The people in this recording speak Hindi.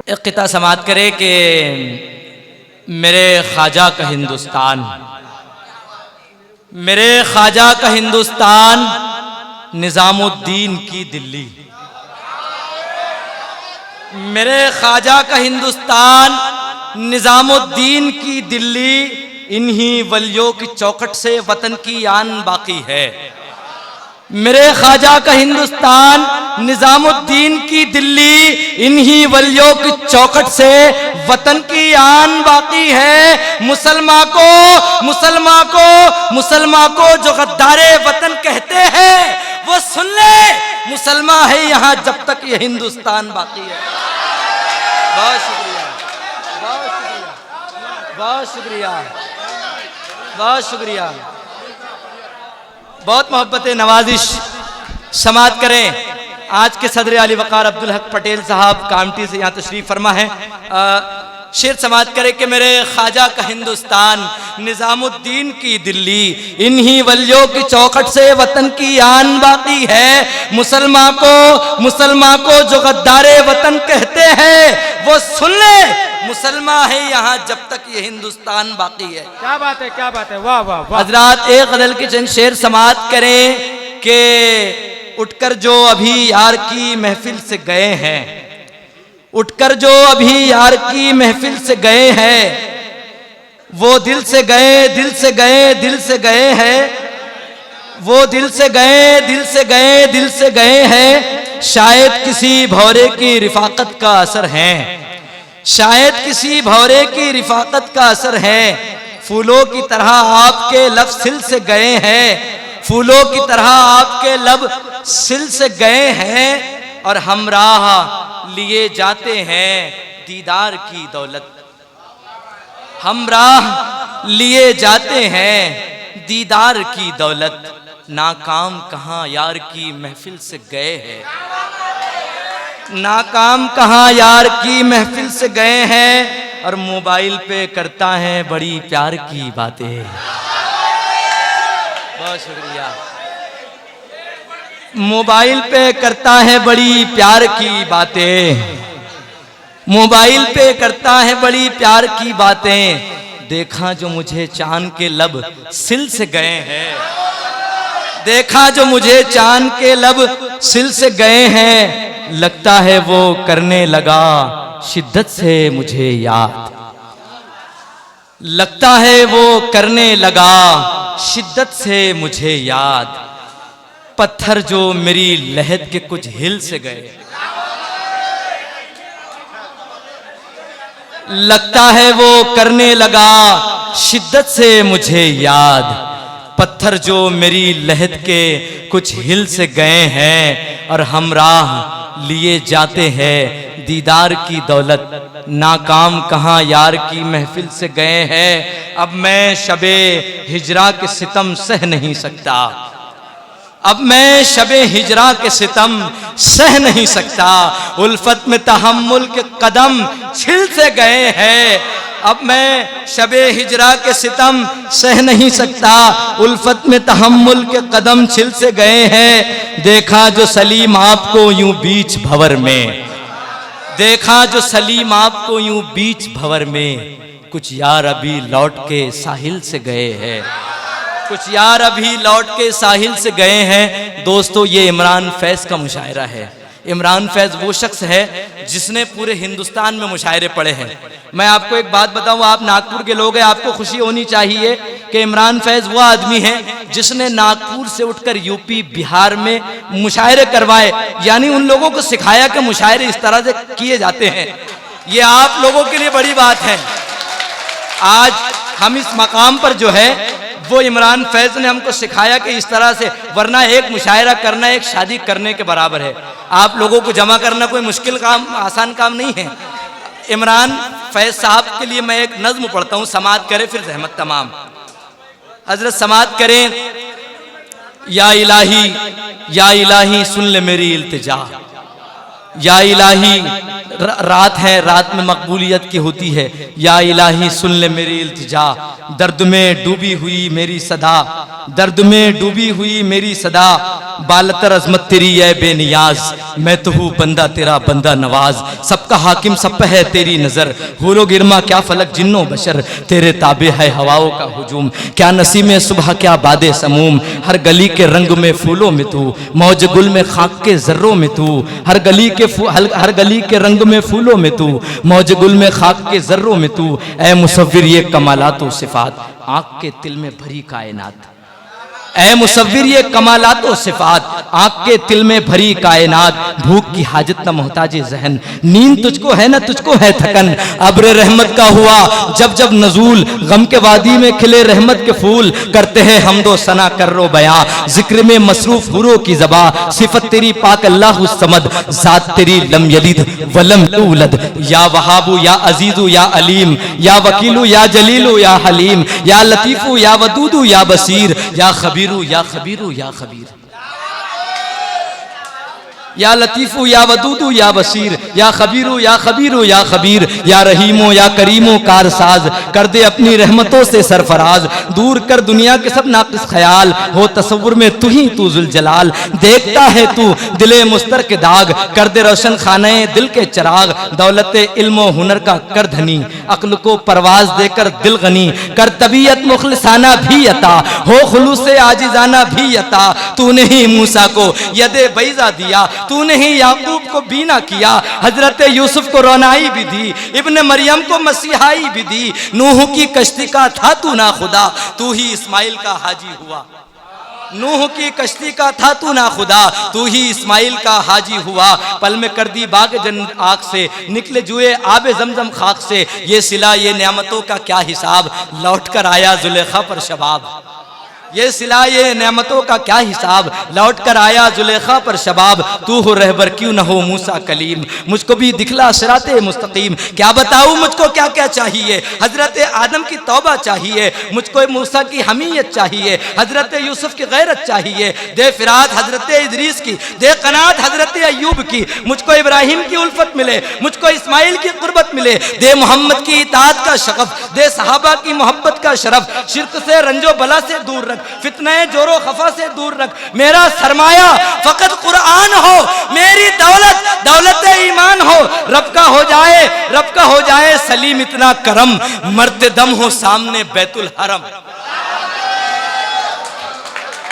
एक क़िता समाअत करे कि मेरे ख्वाजा का हिंदुस्तान, मेरे ख्वाजा का हिंदुस्तान, निज़ामुद्दीन की दिल्ली। मेरे ख्वाजा का हिंदुस्तान, निज़ामुद्दीन की दिल्ली, इन्हीं वलियों की चौखट से वतन की आन बाकी है। मेरे ख्वाजा का हिंदुस्तान, निज़ामुद्दीन की दिल्ली, इन्हीं वलियों की चौखट से वतन की आन बाकी है। मुसलमान को जो गद्दारे वतन कहते हैं वो सुन ले, मुसलमान है यहाँ जब तक ये हिंदुस्तान बाकी है। बहुत शुक्रिया, बहुत शुक्रिया, बहुत शुक्रिया, बहुत शुक्रिया। बहुत मोहब्बत नवाजिश समाअत करें। आज के सदर अली वक़ार अब्दुल हक पटेल साहब कामटी से यहाँ तशरीफ़ फरमा है। शेर समाअत करे कि मेरे ख्वाजा का हिंदुस्तान, निज़ामुद्दीन की दिल्ली, इन्हीं वलियों की चौखट से वतन की आन बाकी है। मुसलमान को जो गद्दारे वतन कहते हैं वो सुन ले, मुसलमान है यहाँ जब तक ये हिंदुस्तान बाकी है। क्या बात है, क्या बात है, वाह वाह वाह। हजरात एक गज़ल के चंद शेर समाअत करें कि उठकर जो अभी यार की महफिल से गए हैं, उठकर जो अभी यार की महफिल से गए हैं, वो दिल से गए, दिल से गए, दिल से गए हैं, वो दिल से गए, दिल से गए, दिल से गए हैं। शायद किसी भौरे की रिफाकत का असर है, शायद किसी भौरे की रिफाकत का असर है। फूलों की तरह आपके लब सिल से गए हैं, फूलों की तरह आपके लब सिल से गए हैं, और हमराह लिए जाते हैं दीदार की दौलत। हमराह लिए जाते हैं दीदार की दौलत। नाकाम कहाँ यार की महफिल से गए हैं, नाकाम कहाँ यार की महफिल से गए हैं, और मोबाइल पे करता है बड़ी प्यार की बातें। बहुत शुक्रिया। मोबाइल पे करता है बड़ी प्यार की बातें, मोबाइल पे करता है बड़ी प्यार की बातें। देखा जो मुझे चांद के लब सिल से गए हैं, देखा जो मुझे चांद के लब सिल से गए हैं, लगता है वो करने लगा शिद्दत से मुझे याद, लगता है वो करने लगा शिद्दत से मुझे याद। पत्थर जो मेरी लहद के कुछ हिल से गए, लगता है वो करने लगा शिद्दत से मुझे याद। पत्थर जो मेरी लहद के कुछ हिल से गए हैं, और हमराह लिए जाते हैं दीदार की दौलत। नाकाम कहाँ यार की महफिल से गए हैं, अब मैं शबे हिजरा के सितम सह नहीं सकता, अब मैं शबे हिजरा के सितम सह नहीं सकता। उल्फत में तहम्मुल के कदम छिल से गए हैं, अब मैं शबे हिजरा के सितम सह नहीं सकता। उल्फत में तहम्मुल के कदम छिल से गए हैं। देखा जो सलीम आपको यूं बीच भंवर में, देखा जो सलीम आपको यूं बीच भंवर में, कुछ यार अभी लौट के साहिल से गए हैं, कुछ यार अभी लौट के साहिल से गए हैं। दोस्तों ये इमरान फैज का मुशायरा है। इमरान फैज वो शख्स है जिसने पूरे हिंदुस्तान में मुशायरे पढ़े हैं। मैं आपको एक बात बताऊं, आप नागपुर के लोग हैं, आपको खुशी होनी चाहिए कि इमरान फैज वो आदमी है जिसने नागपुर से उठकर यूपी बिहार में मुशायरे करवाए, यानी उन लोगों को सिखाया कि मुशायरे इस तरह से किए जाते हैं। ये आप लोगों के लिए बड़ी बात है। आज हम इस मकाम पर जो है वो इमरान फैज ने हमको सिखाया कि इस तरह से, वरना एक मुशायरा करना एक शादी करने के बराबर है। आप लोगों को जमा करना कोई मुश्किल काम, आसान काम नहीं है। इमरान फैज साहब के लिए मैं एक नज्म पढ़ता हूँ, समाअत करें फिर रहमत तमाम। हजरत समाअत करें। या इलाही सुन ले मेरी इल्तिजा, या इलाही रात है, रात में मकबूलियत की होती है। या इलाही सुन ले मेरी इल्तिजा, दर्द में डूबी हुई मेरी सदा, दर्द में डूबी हुई मेरी सदा, बालतर अजमत तेरी है बेनियाज, मैं तो हूँ बंदा तेरा बंदा नवाज, सबका हाकिम सब पे है तेरी नजर, हुलो गिरमा क्या फलक जिन्नो बशर, तेरे ताबे है हवाओं का हुजूम, क्या नसीम सुबह क्या बादे समूम, हर गली के रंग में फूलों में तू, मौज गुल में खाक के जर्रों में तू, हर गली के रंग में फूलों में तू, मौज गुल में खाक के जर्रों में तू, ऐ मुसव्विर ये कमालात व सिफात, आँख के तिल में भरी कायनात, ऐ मुसव्विर ये कमालात व सिफात, आँख के तिल में भरी कायनात, भूख की हाजत न मोहताज जहन, नींद तुझको है न तुझको है थकन, अब्र रहमत का हुआ जब जब नजूल, गम के वादी में खिले रहमत के फूल, करते हैं हमदो सना कर्रो बयां, जिक्र में मसरूफ हुरो की ज़बा, सिफत तेरी पाक अल्लाह समद, जात तेरी लम यलिद वलम यूलद, या वहाबू या अजीजू या अलीम, या वकीलू या जलीलू या हलीम, या लतीफू या वदूदू या बसीर, या खबीरू या खबीरू या खबीर, या लतीफू या वदूदू या बसीर, या खबीरू या खबीरू या खबीर, या रहीमो या करीमो कारसाज, कर दे अपनी रहमतों से सरफराज, दूर कर दुनिया के सब नाकिस ख्याल, हो तसव्वुर में तू ही तू जुल जलाल, देखता है तू दिले मुस्तर के दाग, कर दे रोशन खाने दिल के चिराग, दौलत इल्म हुनर का कर धनी, अक्ल को परवाज देकर दिल गनी, कर तबीयत मुखलिसाना भी अता, हो खुलूस आजिजाना भी अता, तूने ही मूसा को यदे बैजा दिया, तूने ही याकूब को बीना किया, हजरत यूसुफ को रोनाई भी दी, इब्ने मरियम को मसीहाई भी दी, नूह की कश्ती का था तू ना खुदा, तू ही इस्माइल का हाजी हुआ, नूह की कश्ती का था तू ना खुदा, तू ही इस्माइल का हाजी हुआ, पल में कर दी बाग जन्नत आग से, निकले जुए आबे जमजम खाक से, ये सिला ये नेमतों का क्या हिसाब, लौट कर आया जुलेखा पर शबाब, ये सिला ये नेमतों का क्या हिसाब, लौट कर आया जुलेखा पर शबाब, तू हो रहबर क्यों न हो मूसा कलीम, मुझको भी दिखला सिराते मुस्तकीम, क्या बताऊं मुझको क्या क्या चाहिए, हजरत आदम की तौबा चाहिए, मुझको मूसा की हमीयत चाहिए, हजरत यूसुफ की गैरत चाहिए, दे फिराद हजरत इदरीस की, दे कनात हजरत अय्यूब की, मुझको इब्राहिम की उल्फत मिले, मुझको इस्माइल की कुर्बत मिले, दे मोहम्मद की इताअत का शगफ, दे सहाबा की मोहब्बत का शरफ, शिर्क से रंजो बला से दूर रख, फितने जोरो खफा से दूर रख, मेरा सरमाया फकत कुरान हो, मेरी दौलत दौलत ईमान हो, रब का हो जाए सलीम इतना करम, मरते दम हो सामने बैतुल हरम,